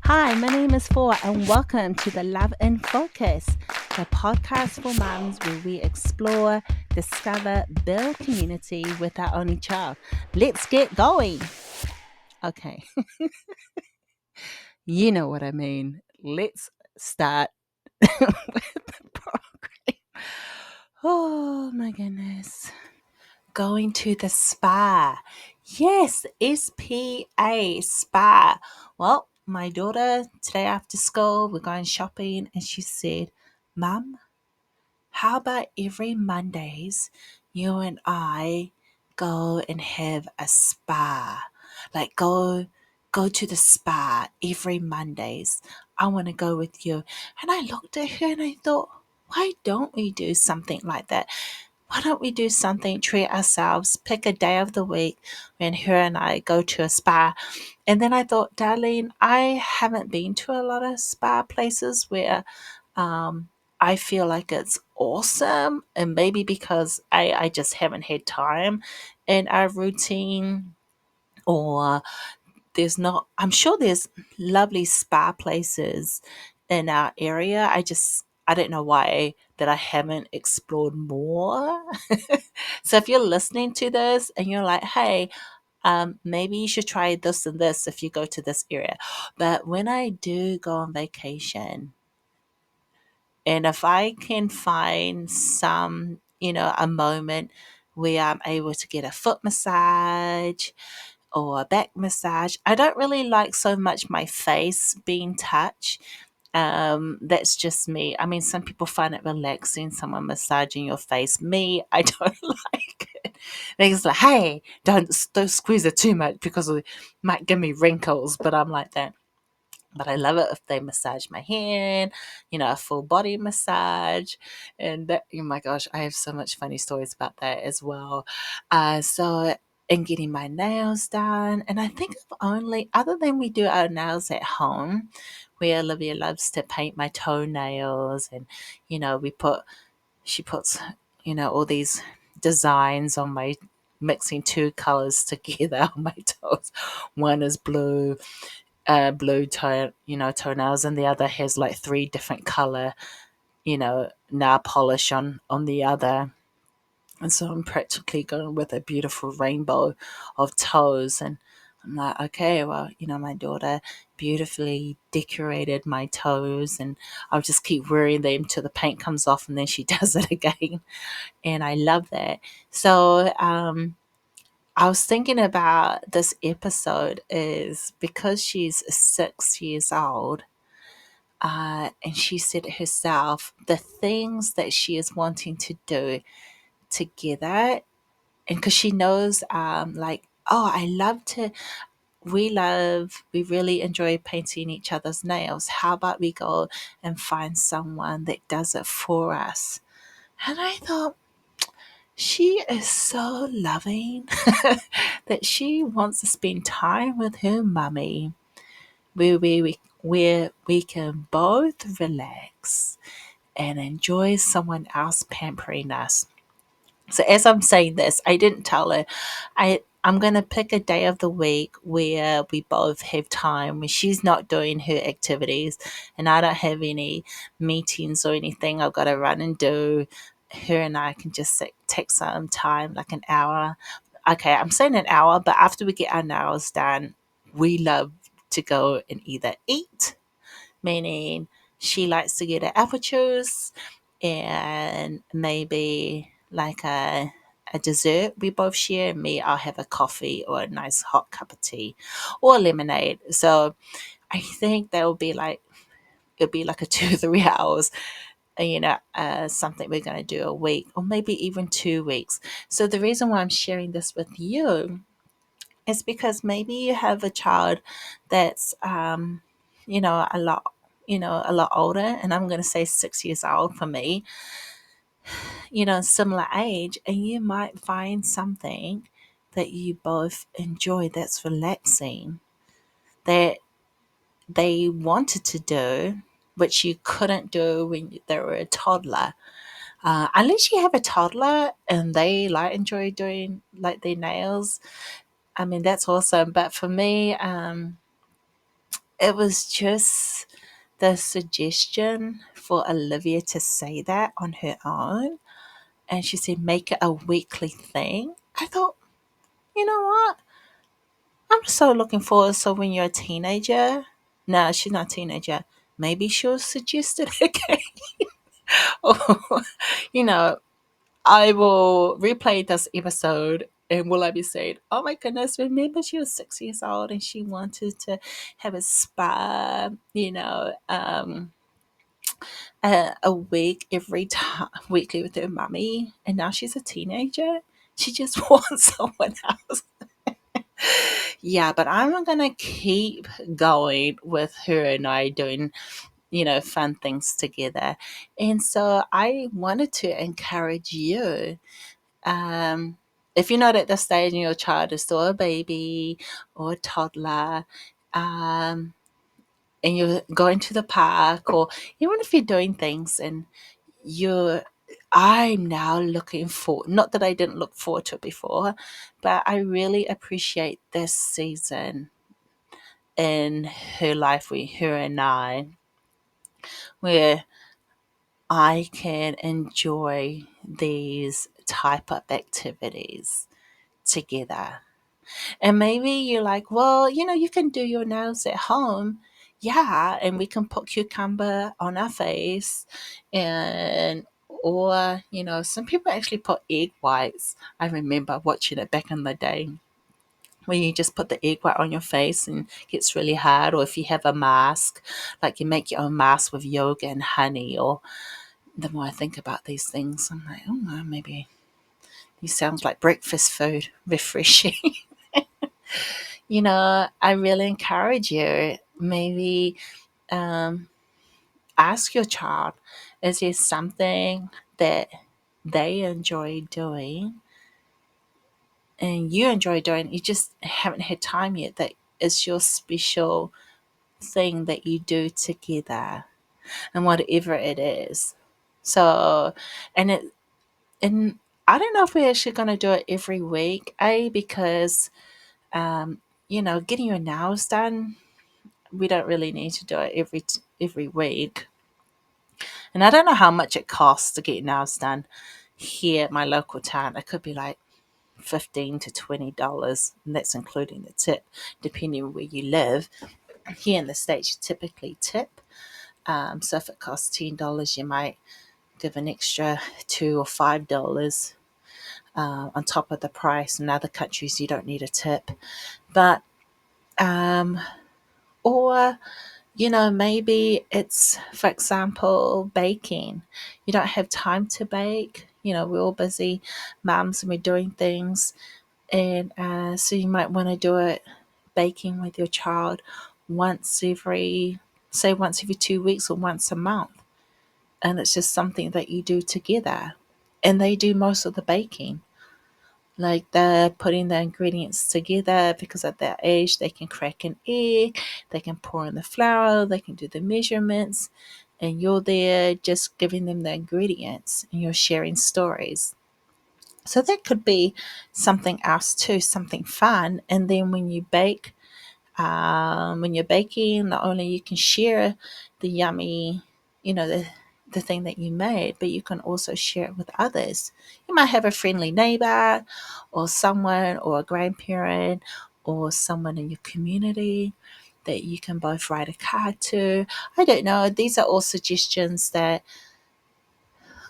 Hi, my name is Four, and welcome to the Love in Focus, the podcast for mums where we explore, discover, build community with our only child. Let's get going. Okay, you know what I mean. Let's start with the program. Oh my goodness. Going to the spa. Yes, SPA, spa. Well, my daughter today after school, we're going shopping, and she said, Mum, how about every Mondays you and I go and have a spa? Like go to the spa every Mondays. I want to go with you. And I looked at her and I thought, why don't we do something like that? Why don't we do something, treat ourselves, pick a day of the week when her and I go to a spa? And then I thought, Darlene, I haven't been to a lot of spa places where I feel like it's awesome. And maybe because I just haven't had time in our routine, or there's not, I'm sure there's lovely spa places in our area. I don't know why that I haven't explored more. So if you're listening to this and you're like, hey, maybe you should try this and this if you go to this area. But when I do go on vacation, and if I can find a moment where I'm able to get a foot massage or a back massage, I don't really like so much my face being touched. That's just me. I mean, some people find it relaxing, someone massaging your face. Me, I don't like it. It's like, hey, don't squeeze it too much because it might give me wrinkles. But I'm like that. But I love it if they massage my hand, a full body massage. And that, oh my gosh, I have so much funny stories about that as well. And getting my nails done. And I think of only, other than we do our nails at home, where Olivia loves to paint my toenails. And, she puts, all these designs on my, mixing two colors together on my toes. One is blue toenails, and the other has like three different color, nail polish on the other. And so I'm practically going with a beautiful rainbow of toes. And I'm like, okay, well, my daughter beautifully decorated my toes, and I'll just keep wearing them till the paint comes off, and then she does it again. And I love that. So I was thinking about this episode is because she's 6 years old, and she said herself the things that she is wanting to do together, and because she knows, oh, we really enjoy painting each other's nails. How about we go and find someone that does it for us? And I thought, she is so loving that she wants to spend time with her mummy where we can both relax and enjoy someone else pampering us. So as I'm saying this, I didn't tell her. I'm gonna pick a day of the week where we both have time, when she's not doing her activities and I don't have any meetings or anything I've got to run and do. Her and I can just take some time, like an hour. Okay, I'm saying an hour, but after we get our nails done, we love to go and either eat, meaning she likes to get an apple juice and maybe like a dessert we both share. Me, I'll have a coffee or a nice hot cup of tea or lemonade. So I think that will be like, it'll be like a 2 or 3 hours, something we're going to do a week or maybe even 2 weeks. So the reason why I'm sharing this with you is because maybe you have a child that's a lot a lot older, and I'm going to say 6 years old for me, similar age, and you might find something that you both enjoy that's relaxing, that they wanted to do, which you couldn't do when they were a toddler. Unless you have a toddler and they enjoy doing their nails, I mean, that's awesome. But for me, it was just the suggestion for Olivia to say that on her own. And she said, make it a weekly thing. I thought, you know what? I'm so looking forward. So when you're a teenager, no, she's not a teenager. Maybe she'll suggest it again. Or, you know, I will replay this episode and will I be saying, oh my goodness, remember she was 6 years old and she wanted to have a spa, a week every time, weekly with her mummy. And now she's a teenager. She just wants someone else. Yeah, but I'm going to keep going with her and I doing, fun things together. And so I wanted to encourage you. Um, if you're not at the stage and your child is still a baby or a toddler, um, and you're going to the park, or even if you're doing things and you're I'm now looking for, not that I didn't look forward to it before, but I really appreciate this season in her life with her and I, where I can enjoy these type of activities together. And maybe you're like, well, you can do your nails at home. Yeah, and we can put cucumber on our face and or, some people actually put egg whites. I remember watching it back in the day where you just put the egg white on your face and it gets really hard. Or if you have a mask, like you make your own mask with yoga and honey. Or the more I think about these things, I'm like, oh, well, maybe this sounds like breakfast food, refreshing. I really encourage you. Maybe um, ask your child, is there something that they enjoy doing and you enjoy doing? You just haven't had time yet. That is your special thing that you do together, and whatever it is. So, and it, and I don't know if we're actually going to do it every week. Because um, getting your nails done, we don't really need to do it every week. And I don't know how much it costs to get nails done here at my local town. It could be like $15 to $20, and that's including the tip, depending on where you live. Here in the States, you typically tip. So if it costs $10, you might give an extra $2 or $5 on top of the price. In other countries, you don't need a tip. But, or maybe it's, for example, baking. You don't have time to bake. We're all busy mums and we're doing things. And so you might want to do it baking with your child once every, say, once every 2 weeks or once a month. And it's just something that you do together. And they do most of the baking. Like they're putting the ingredients together because at that age they can crack an egg, they can pour in the flour, they can do the measurements, and you're there just giving them the ingredients and you're sharing stories. So that could be something else too, something fun. And then when you're baking, not only you can share the yummy, the thing that you made, but you can also share it with others. You might have a friendly neighbor or someone or a grandparent or someone in your community that you can both write a card to. I don't know. These are all suggestions that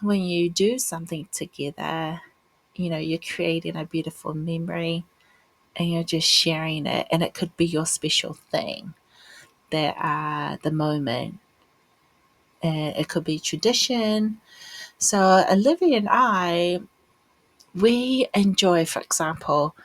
when you do something together, you're creating a beautiful memory and you're just sharing it, and it could be your special thing that the moment, and it could be tradition. So Olivia and I, we enjoy, for example,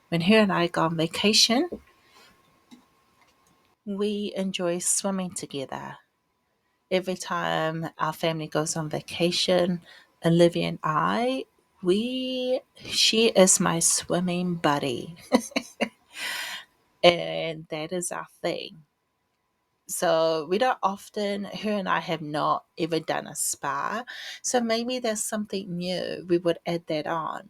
when her and I go on vacation, we enjoy swimming together. Every time our family goes on vacation, Olivia and I, she is my swimming buddy, and that is our thing. So we don't often, her and I have not ever done a spa. So maybe there's something new. We would add that on.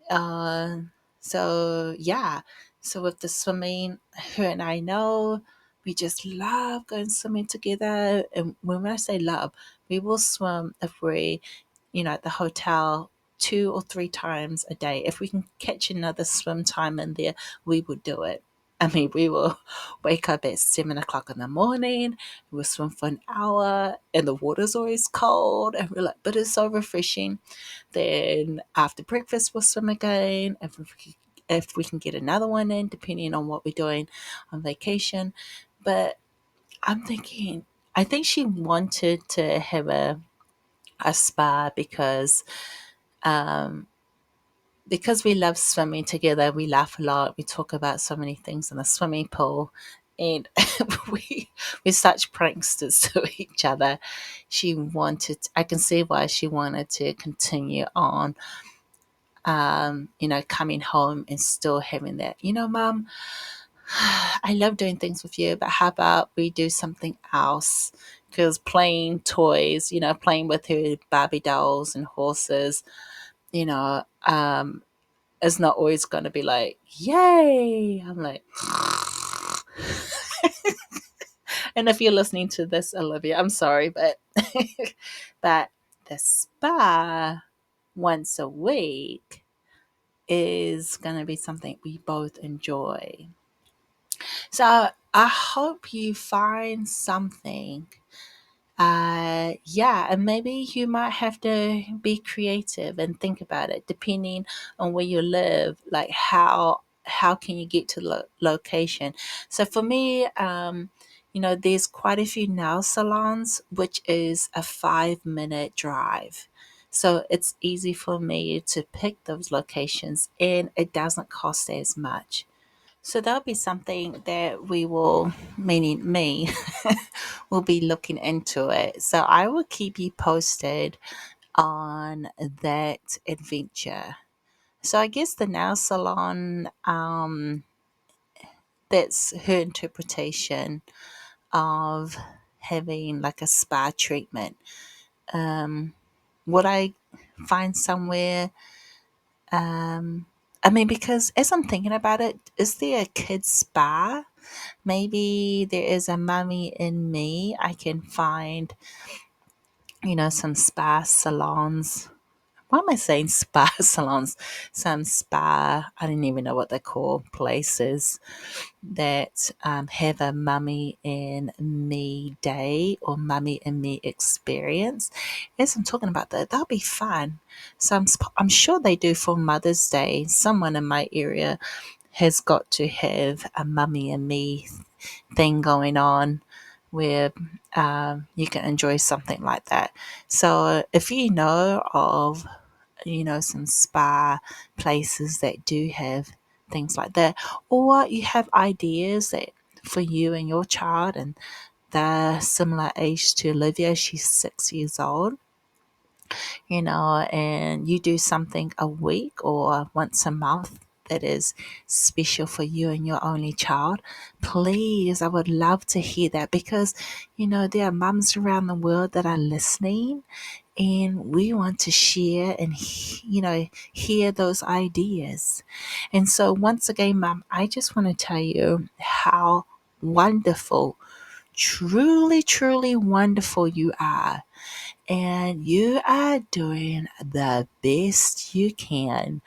Uh, so yeah. So with the swimming, her and I know we just love going swimming together. And when I say love, we will swim if we, at the hotel 2 or 3 times a day. If we can catch another swim time in there, we would do it. I mean, we will wake up at 7 o'clock in the morning, we'll swim for an hour, and the water's always cold, and we're like, but it's so refreshing. Then after breakfast, we'll swim again. If we can get another one in, depending on what we're doing on vacation. But I'm thinking, I think she wanted to have a spa um, because we love swimming together. We laugh a lot. We talk about so many things in the swimming pool, and we're such pranksters to each other. I can see why she wanted to continue on, coming home and still having that, Mum, I love doing things with you, but how about we do something else? Because playing toys, playing with her Barbie dolls and horses, you know, um, is not always going to be like, yay. I'm like, and if you're listening to this, Olivia, I'm sorry, but, but the spa once a week is going to be something we both enjoy. So I hope you find something. Yeah, and maybe you might have to be creative and think about it, depending on where you live. Like how can you get to location? So for me, there's quite a few nail salons, which is a 5-minute drive. So it's easy for me to pick those locations, and it doesn't cost as much. So that'll be something that we will, meaning me, will be looking into it. So I will keep you posted on that adventure. So I guess the nail salon, that's her interpretation of having like a spa treatment. Would I find somewhere? I mean, because as I'm thinking about it, is there a kids spa? Maybe there is a mummy in me. I can find, some spa salons. Why am I saying spa salons? Some spa, I don't even know what they call places that have a mummy and me day or mummy and me experience. As I'm talking about that, that'll be fun. So I'm sure they do for Mother's Day. Someone in my area has got to have a mummy and me thing going on where you can enjoy something like that. So if you know of, some spa places that do have things like that, or you have ideas that for you and your child, and they're similar age to Olivia, she's 6 years old, and you do something a week or once a month that is special for you and your only child, please, I would love to hear that, because, there are mums around the world that are listening, and we want to share and, hear those ideas. And so, once again, Mum, I just want to tell you how wonderful, truly, truly wonderful you are, and you are doing the best you can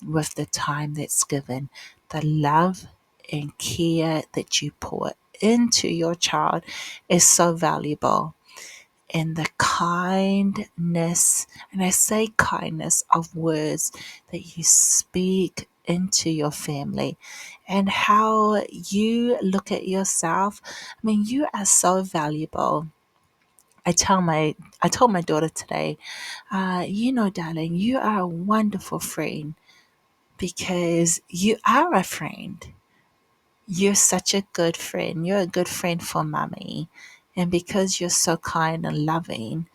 with the time that's given. The love and care that you pour into your child is so valuable. And the kindness, and I say kindness of words that you speak into your family, and how you look at yourself. I mean, you are so valuable. I told my daughter today, darling, you are a wonderful friend, because you are a friend. You're such a good friend. You're a good friend for mommy. And because you're so kind and loving,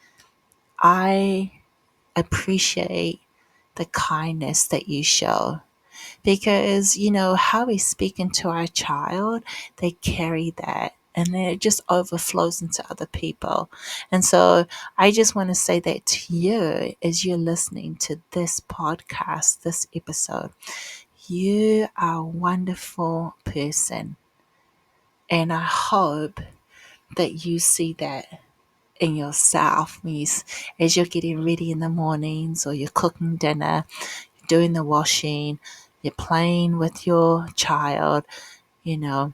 I appreciate the kindness that you show. Because, how we speak into our child, they carry that, and then it just overflows into other people. And so I just want to say that to you as you're listening to this podcast, this episode. You are a wonderful person. And I hope that you see that in yourself as you're getting ready in the mornings, or you're cooking dinner, doing the washing, you're playing with your child, you know,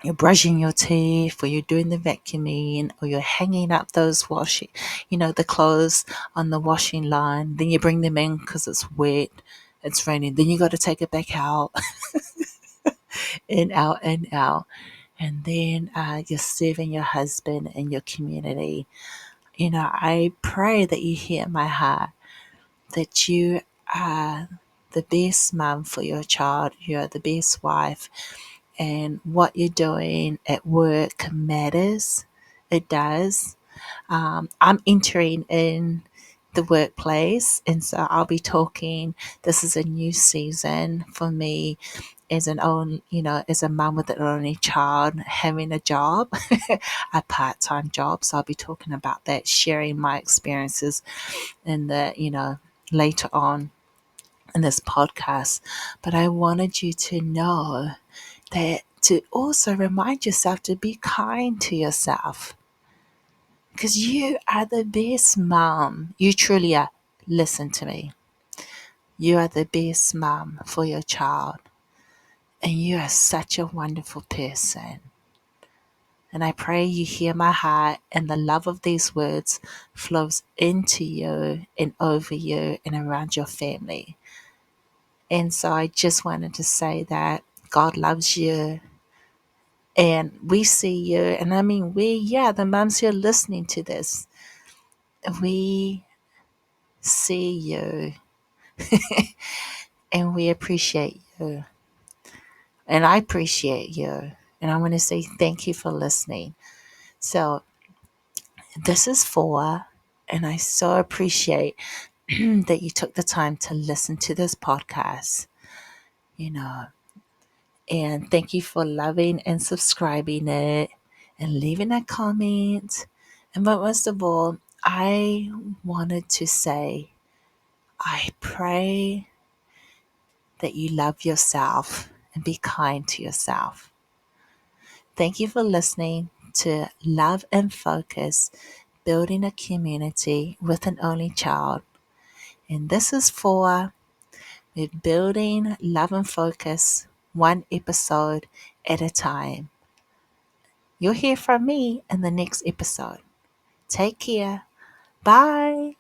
you're brushing your teeth, or you're doing the vacuuming, or you're hanging up those washing, the clothes on the washing line. Then you bring them in because it's wet, it's raining. Then you got to take it back out, in, out, and out. And then you're serving your husband and your community. I pray that you hear my heart, that you are the best mum for your child. You're the best wife, and what you're doing at work matters. It does. I'm entering in the workplace, and so I'll be talking. This is a new season for me as as a mum with an only child, having a job, a part-time job. So I'll be talking about that, sharing my experiences in later on in this podcast. But I wanted you to know that, to also remind yourself to be kind to yourself, because you are the best mom. You truly are. Listen to me. You are the best mom for your child, and you are such a wonderful person. And I pray you hear my heart, and the love of these words flows into you and over you and around your family. And so I just wanted to say that God loves you, and we see you. And I mean, the moms who are listening to this, we see you and we appreciate you. And I appreciate you. And I want to say thank you for listening. So this is for, and I so appreciate that you took the time to listen to this podcast, you know, and thank you for loving and subscribing it and leaving a comment. And but most of all, I wanted to say, I pray that you love yourself and be kind to yourself. Thank you for listening to Love and Focus, Building a Community with an Only Child. And this is for we're building love and focus one episode at a time. You'll hear from me in the next episode. Take care. Bye.